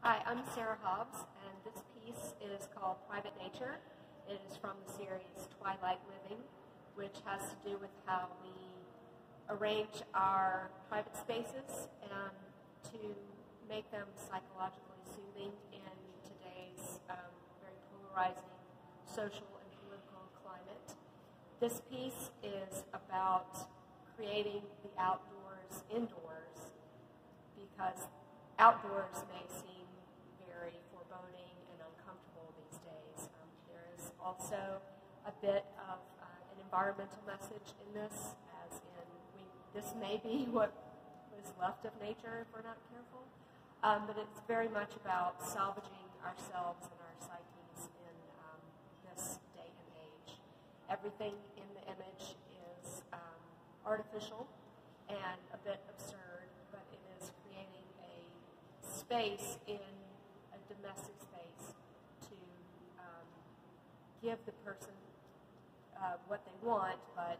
Hi, I'm Sarah Hobbs, and this piece is called Private Nature. It is from the series Twilight Living, which has to do with how we arrange our private spaces and to make them psychologically soothing in today's very polarizing social and political climate. This piece is about creating the outdoors indoors, because outdoors may seem very foreboding and uncomfortable these days. There is also a bit of an environmental message in this, as in this may be what is left of nature if we're not careful, but it's very much about salvaging ourselves and our psyches in this day and age. Everything in the image is artificial and a bit absurd, but it is creating a space in a domestic space to give the person what they want, but